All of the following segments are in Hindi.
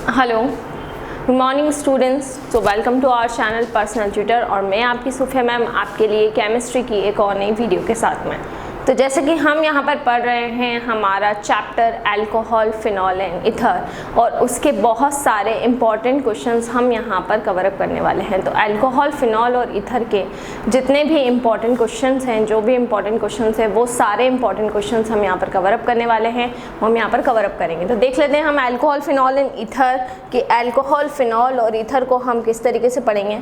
Hello, good morning students. तो welcome to our channel personal tutor और मैं आपकी सुफिया मैम आपके लिए केमिस्ट्री की एक और नई वीडियो के साथ में। तो जैसे कि हम यहाँ पर पढ़ रहे हैं हमारा chapter alcohol, phenol and ether और उसके बहुत सारे इंपॉर्टेंट क्वेश्चंस हम यहाँ पर कवर अप करने वाले हैं। तो अल्कोहल, फिनॉल और ईथर के जितने भी इंपॉर्टेंट क्वेश्चंस हैं, जो भी इंपॉर्टेंट क्वेश्चंस हैं, वो सारे इंपॉर्टेंट क्वेश्चंस हम यहाँ पर कवर अप करने वाले हैं, वो हम यहाँ पर कवर अप करेंगे। तो देख लेते हैं हम अल्कोहल, फिनॉल एंड ईथर कि अल्कोहल, फिनॉल और ईथर को हम किस तरीके से पढ़ेंगे।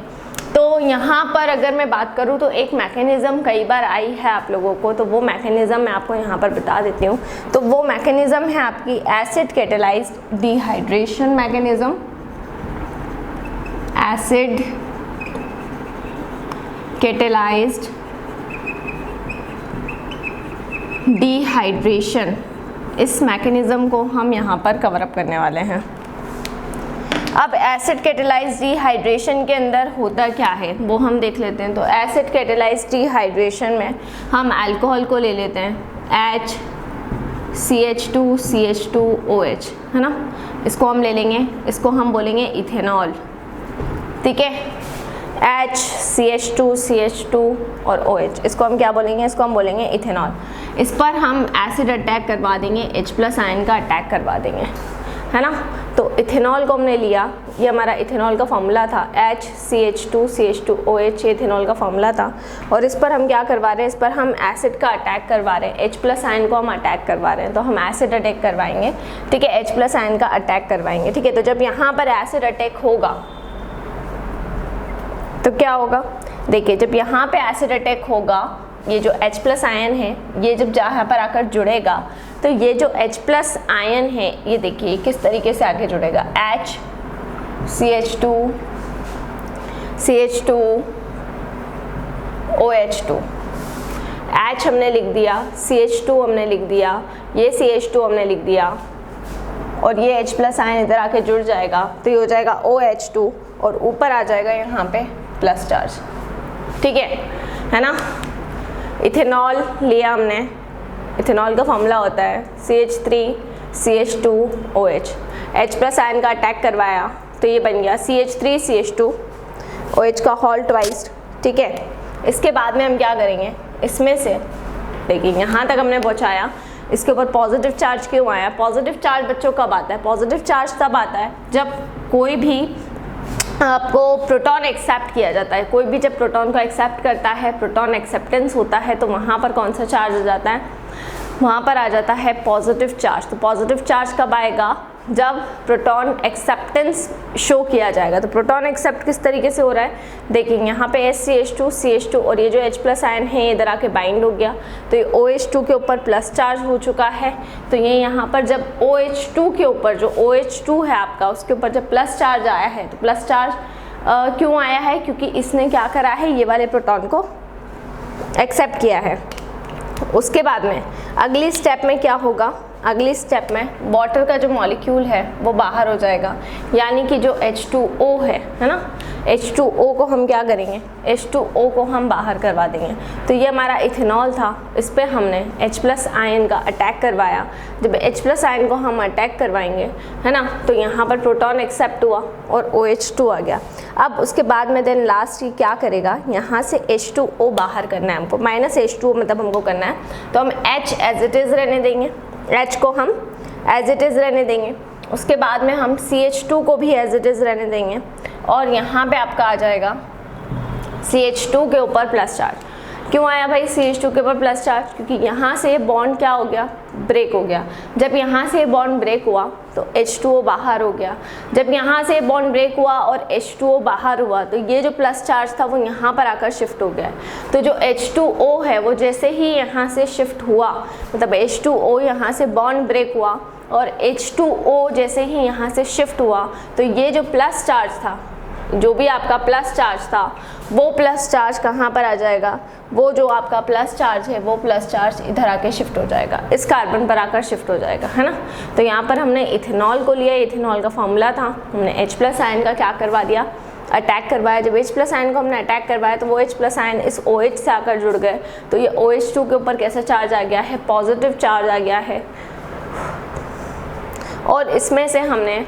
तो यहाँ पर अगर मैं बात करूँ तो एक मैकेनिज़्म कई बार आई है आप लोगों को, तो वो मैकेनिज़्म मैं आपको यहाँ पर बता देती हूँ। तो वो मैकेनिज़्म है आपकी acid catalysed dehydration mechanism. Acid catalysed dehydration, इस मैकेनिज़्म को हम यहाँ पर कवर अप करने वाले हैं। अब एसिड कैटेलाइज्ड डिहाइड्रेशन के अंदर होता क्या है वो हम देख लेते हैं। तो एसिड कैटेलाइज्ड डिहाइड्रेशन में हम अल्कोहल को ले लेते हैं HCH2CH2OH, है ना। इसको हम ले लेंगे, इसको हम बोलेंगे इथेनॉल, ठीक है। HCH2CH2 और OH, इसको हम क्या बोलेंगे, इसको हम बोलेंगे इथेनॉल। इस पर हम एसिड अटैक करवा देंगे, H+ आयन का अटैक करवा देंगे, है ना। तो इथेनॉल को हमने लिया, ये हमारा इथेनॉल का फॉर्मूला था, HCH2CH2OH, ये इथेनॉल का फॉर्मूला था। और इस पर हम क्या करवा रहे हैं, इस पर हम एसिड का अटैक करवा रहे हैं, H+ आयन को हम अटैक करवा रहे हैं। तो हम एसिड अटैक करवाएंगे, ठीक है, H+ आयन का अटैक करवाएंगे, ठीक है। तो जब यहाँ पर एसिड अटैक होगा तो क्या होगा, देखिए जब यहाँ पे एसिड अटैक होगा, ये जो H+ आयन है ये जब जहाँ पर आकर जुड़ेगा तो ये जो H+ आयन है ये देखिए किस तरीके से आके जुड़ेगा, HCH2OH2, H हमने लिख दिया, CH2 हमने लिख दिया, ये CH2 हमने लिख दिया और ये H+ आयन इधर आके जुड़ जाएगा तो ये हो जाएगा OH2 और ऊपर आ जाएगा यहाँ पे प्लस चार्ज, ठीक है ना। इथेनॉल लिया हमने, इथेनॉल का फॉर्मूला होता है CH3CH2OH, H+ आयन का अटैक करवाया तो ये बन गया CH3CH2OH का होल ट्वाइस, ठीक है। इसके बाद में हम क्या करेंगे, इसमें से देखिए यहाँ तक हमने पहुँचाया, इसके ऊपर पॉजिटिव चार्ज क्यों आया। पॉजिटिव चार्ज बच्चों कब आता है, पॉजिटिव चार्ज तब आता है जब कोई भी आपको प्रोटॉन एक्सेप्ट किया जाता है। कोई भी जब प्रोटॉन को एक्सेप्ट करता है, प्रोटॉन एक्सेप्टेंस होता है, तो वहाँ पर कौन सा चार्ज आ जाता है, वहाँ पर आ जाता है पॉजिटिव चार्ज। तो पॉजिटिव चार्ज कब आएगा, जब प्रोटॉन एक्सेप्टेंस शो किया जाएगा। तो प्रोटॉन एक्सेप्ट किस तरीके से हो रहा है, देखिए यहाँ पे HCH2CH2 और ये जो H+ आयन है ये इधर आके बाइंड हो गया तो ये OH2 के ऊपर प्लस चार्ज हो चुका है। तो ये यहाँ पर जब OH2 के ऊपर, जो OH2 है आपका, उसके ऊपर जब प्लस चार्ज आया है, तो प्लस चार्ज क्यों आया है, क्योंकि इसने क्या करा है, ये वाले प्रोटॉन को एक्सेप्ट किया है। उसके बाद में अगली स्टेप में क्या होगा, अगली स्टेप में वाटर का जो मॉलिक्यूल है वो बाहर हो जाएगा, यानी कि जो H2O है ना, H2O को हम क्या करेंगे, H2O को हम बाहर करवा देंगे। तो ये हमारा इथेनॉल था, इस पर हमने H+ आयन का अटैक करवाया। जब H+ आयन को हम अटैक करवाएंगे, है ना, तो यहाँ पर प्रोटॉन एक्सेप्ट हुआ और OH2 आ गया। अब उसके बाद में देन लास्ट ये क्या करेगा, यहाँ से H2O बाहर करना है हमको, -H2O मतलब हमको करना है। तो हम H एज इट इज़ रहने देंगे, H को हम एज इट इज़ रहने देंगे। उसके बाद में हम CH2 को भी एज इट इज़ रहने देंगे और यहाँ पे आपका आ जाएगा CH2 के ऊपर प्लस चार्ज। क्यों आया भाई CH2 के ऊपर प्लस चार्ज, क्योंकि यहाँ से बॉन्ड क्या हो गया, ब्रेक हो गया। जब यहाँ से बॉन्ड ब्रेक हुआ तो H2O बाहर हो गया। जब यहाँ से बॉन्ड ब्रेक हुआ और H2O बाहर हुआ तो ये जो प्लस चार्ज था वो यहाँ पर आकर शिफ्ट हो गया। तो जो H2O है वो जैसे ही यहाँ से शिफ्ट हुआ, मतलब H2O यहाँ से बॉन्ड ब्रेक हुआ और H2O जैसे ही यहाँ से शिफ्ट हुआ तो ये जो प्लस चार्ज था, जो भी आपका प्लस चार्ज था, वो प्लस चार्ज कहाँ पर आ जाएगा, वो जो आपका प्लस चार्ज है वो प्लस चार्ज इधर आके शिफ्ट हो जाएगा, इस कार्बन पर आकर शिफ्ट हो जाएगा, है ना। तो यहाँ पर हमने इथेनॉल को लिया, इथेनॉल का फॉर्मूला था, हमने H+ आयन का क्या करवा दिया, अटैक करवाया। जब H+ आयन को हमने अटैक करवाया तो वो H+ आयन इस OH से आकर जुड़ गए, तो ये OH2 के ऊपर कैसा चार्ज आ गया है, पॉजिटिव चार्ज आ गया है। और इसमें से हमने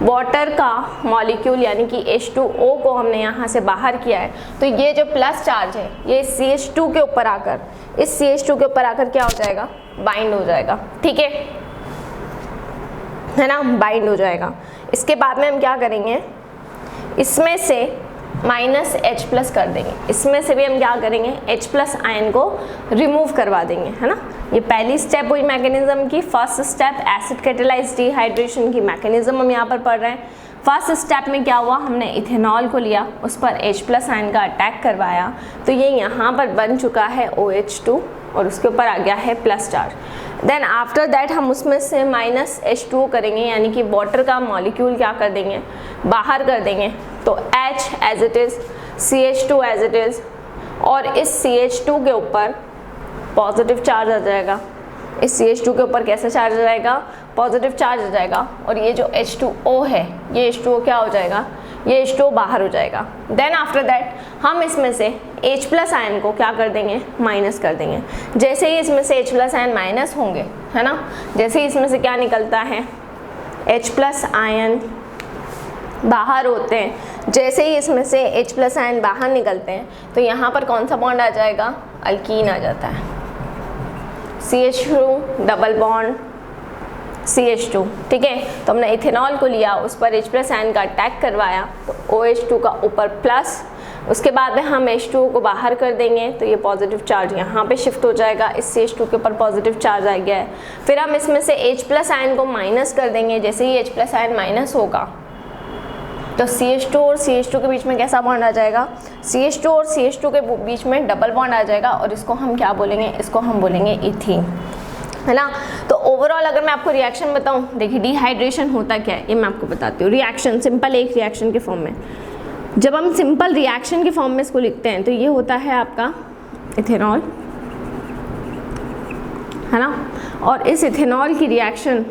वाटर का मॉलिक्यूल यानी कि H2O को हमने यहाँ से बाहर किया है, तो ये जो प्लस चार्ज है ये CH2 के ऊपर आकर, इस CH2 के ऊपर आकर क्या हो जाएगा, बाइंड हो जाएगा। ठीक है ना, बाइंड हो जाएगा। इसके बाद में हम क्या करेंगे, इसमें से -H+ कर देंगे, इसमें से भी हम क्या करेंगे, H+ आयन को रिमूव करवा देंगे, है ना। ये पहली स्टेप हुई मैकेनिज्म की। First step acid catalysed dehydration की मैकेनिज्म हम यहाँ पर पढ़ रहे हैं। फर्स्ट स्टेप में क्या हुआ, हमने इथेनॉल को लिया, उस पर H+ आयन का अटैक करवाया, तो ये यहाँ पर बन चुका है OH2 और उसके ऊपर आ गया है plus charge. Then after that हम उसमें से -H2O करेंगे, यानी कि वाटर का मॉलिक्यूल क्या कर देंगे, बाहर कर देंगे, तो H as it is, CH2 as it is, और इस CH2 के ऊपर पॉजिटिव चार्ज आ जाएगा। इस CH2 के ऊपर कैसा चार्ज आ जाएगा, पॉजिटिव चार्ज आ जाएगा, और ये जो H2O है, ये H2O क्या हो जाएगा, ये H2O बाहर हो जाएगा। देन आफ्टर दैट हम इसमें से H+ आयन को क्या कर देंगे, माइनस कर देंगे। जैसे ही इसमें से H+ आयन माइनस होंगे, है ना, जैसे ही इसमें से क्या निकलता है, H+ आयन बाहर होते हैं, जैसे ही इसमें से H+ आयन बाहर निकलते हैं, तो यहाँ पर कौन सा बॉन्ड आ जाएगा, अल्कीन आ जाता है, CH2 डबल बॉन्ड CH2। ठीक है, तो हमने इथेनॉल को लिया, उस पर H+ आयन का अटैक करवाया, तो OH2 का ऊपर प्लस, उसके बाद में हम H2O को बाहर कर देंगे, तो ये पॉजिटिव चार्ज यहाँ पे शिफ्ट हो जाएगा, इस CH2 के ऊपर पॉजिटिव चार्ज आ गया है। फिर हम इसमें से H+ आयन को माइनस कर देंगे, जैसे ही H+ आयन माइनस होगा, तो CH2 और CH2 के बीच में कैसा बॉन्ड आ जाएगा, CH2 और CH2 के बीच में डबल बॉन्ड आ जाएगा, और इसको हम क्या बोलेंगे, इसको हम बोलेंगे इथीन, है ना। तो ओवरऑल अगर मैं आपको रिएक्शन बताऊं, देखिए डिहाइड्रेशन होता क्या है, ये मैं आपको बताती हूँ। रिएक्शन सिंपल एक रिएक्शन के फॉर्म में, जब हम सिंपल रिएक्शन के फॉर्म में इसको लिखते हैं, तो ये होता है आपका इथेनॉल, है ना। और इस इथेनॉल की रिएक्शन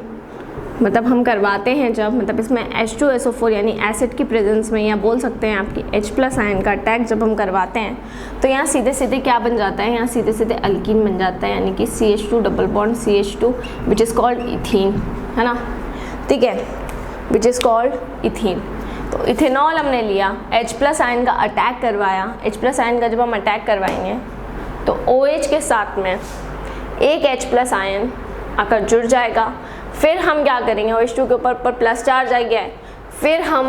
मतलब हम करवाते हैं जब, मतलब इसमें H2SO4 यानी एसिड की प्रेजेंस में, या बोल सकते हैं आपकी H+ आयन का अटैक जब हम करवाते हैं, तो यहाँ सीधे सीधे क्या बन जाता है, यहाँ सीधे सीधे अल्कीन बन जाता है, यानी कि CH2 double bond CH2 which is called ethene, है ना। ठीक है, विच इज़ कॉल्ड इथीन। तो इथेनॉल हमने लिया, H+ आयन का अटैक करवाया, H+ आयन का जब हम अटैक करवाएंगे, तो OH के साथ में एक H+ आयन आकर जुड़ जाएगा। फिर हम क्या करेंगे, OH2 के ऊपर प्लस चार्ज आ गया है, फिर हम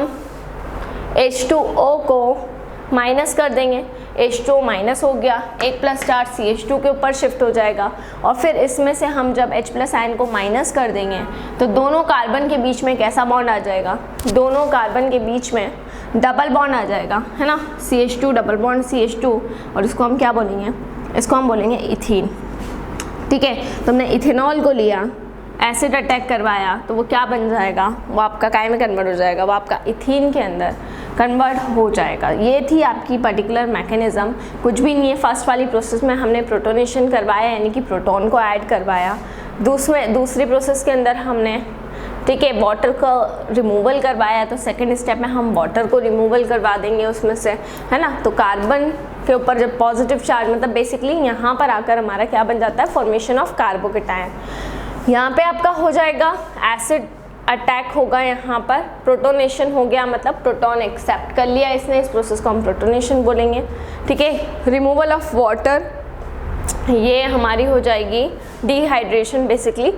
H2O को माइनस कर देंगे, H2O माइनस हो गया, एक प्लस चार्ज CH2 के ऊपर शिफ्ट हो जाएगा, और फिर इसमें से हम जब H+ आयन को माइनस कर देंगे, तो दोनों कार्बन के बीच में कैसा बॉन्ड आ जाएगा, दोनों कार्बन के बीच में डबल बॉन्ड आ जाएगा, है ना, CH2 डबल बॉन्ड CH2, और इसको हम क्या बोलेंगे, इसको हम बोलेंगे इथीन। ठीक है, तो हमने इथेनॉल को लिया, एसिड अटैक करवाया, तो वो क्या बन जाएगा, वो आपका काय में कन्वर्ट हो जाएगा, वो आपका इथीन के अंदर कन्वर्ट हो जाएगा। ये थी आपकी पर्टिकुलर मैकेनिज़्म, कुछ भी नहीं है। फर्स्ट वाली प्रोसेस में हमने प्रोटोनेशन करवाया, यानी कि प्रोटॉन को ऐड करवाया। दूसरी प्रोसेस के अंदर हमने, ठीक है, वाटर का रिमूवल करवाया, तो सेकेंड स्टेप में हम वाटर को रिमूवल करवा देंगे उसमें से, है ना। तो कार्बन के ऊपर जब पॉजिटिव चार्ज, मतलब बेसिकली यहाँ पर आकर हमारा क्या बन जाता है, फॉर्मेशन ऑफ कार्बोकेटायन। यहाँ पे आपका हो जाएगा एसिड अटैक होगा, यहाँ पर प्रोटोनेशन हो गया, मतलब प्रोटॉन एक्सेप्ट कर लिया इसने, इस प्रोसेस को हम प्रोटोनेशन बोलेंगे। ठीक है, रिमूवल ऑफ वाटर, ये हमारी हो जाएगी डिहाइड्रेशन बेसिकली।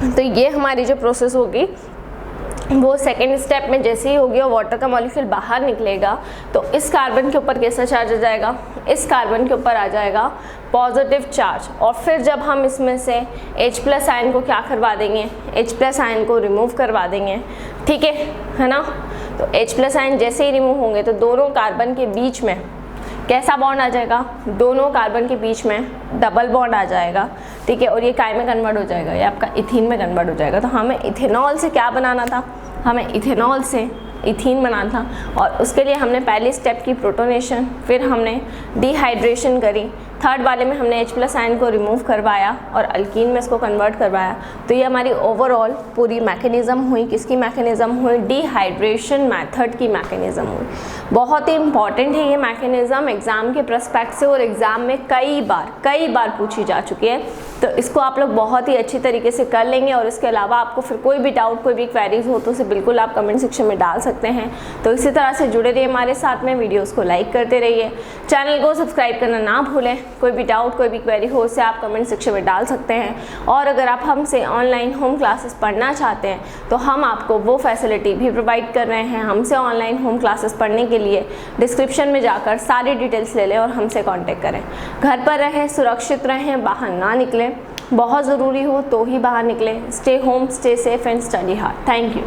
तो ये हमारी जो प्रोसेस होगी वो सेकेंड स्टेप में जैसे ही होगी और वाटर का मॉलिक्यूल बाहर निकलेगा, तो इस कार्बन के ऊपर कैसा चार्ज आ जाएगा, इस कार्बन के ऊपर आ जाएगा पॉजिटिव चार्ज। और फिर जब हम इसमें से H+ आयन को क्या करवा देंगे, H+ आयन को रिमूव करवा देंगे। ठीक है ना। तो H+ आयन जैसे ही रिमूव होंगे तो दोनों कार्बन के बीच में कैसा बॉन्ड आ जाएगा, दोनों कार्बन के बीच में डबल बॉन्ड आ जाएगा। ठीक है, और ये काय में कन्वर्ट हो जाएगा, ये आपका इथीन में कन्वर्ट हो जाएगा। तो हमें इथेनॉल से क्या बनाना था, हमें इथेनॉल से इथीन बनाना था, और उसके लिए हमने पहली स्टेप की प्रोटोनेशन, फिर हमने डिहाइड्रेशन करी, थर्ड वाले में हमने H+ आयन को रिमूव करवाया और अल्कीन में इसको कन्वर्ट करवाया। तो ये हमारी ओवरऑल पूरी मैकेनिज़्म हुई, किसकी मैकेनिज़्म हुई, डिहाइड्रेशन मेथड की मैकेनिज़्म हुई। बहुत ही इंपॉर्टेंट है ये मैकेनिज़्म एग्ज़ाम के पर्सपेक्टिव से, और एग्ज़ाम में कई बार पूछी जा चुकी है। तो इसको आप लोग बहुत ही अच्छी तरीके से कर लेंगे। और इसके अलावा आपको फिर कोई भी डाउट, कोई भी क्वेरीज हो तो उसे बिल्कुल आप कमेंट सेक्शन में डाल सकते हैं। तो इसी तरह से जुड़े रहिए हमारे साथ में, वीडियोस को लाइक करते रहिए, चैनल को सब्सक्राइब करना ना भूलें। कोई भी डाउट, कोई भी क्वेरी हो उसे आप कमेंट सेक्शन में डाल सकते हैं। और अगर आप हमसे ऑनलाइन होम क्लासेस पढ़ना चाहते हैं तो हम आपको वो फैसिलिटी भी प्रोवाइड कर रहे हैं। हमसे ऑनलाइन होम क्लासेस पढ़ने के लिए डिस्क्रिप्शन में जाकर सारी डिटेल्स ले लें और हमसे कॉन्टेक्ट करें। घर पर रहें, सुरक्षित रहें, बाहर ना निकलें, बहुत ज़रूरी हो तो ही बाहर निकलें। Stay home, stay safe and study hard. Thank you.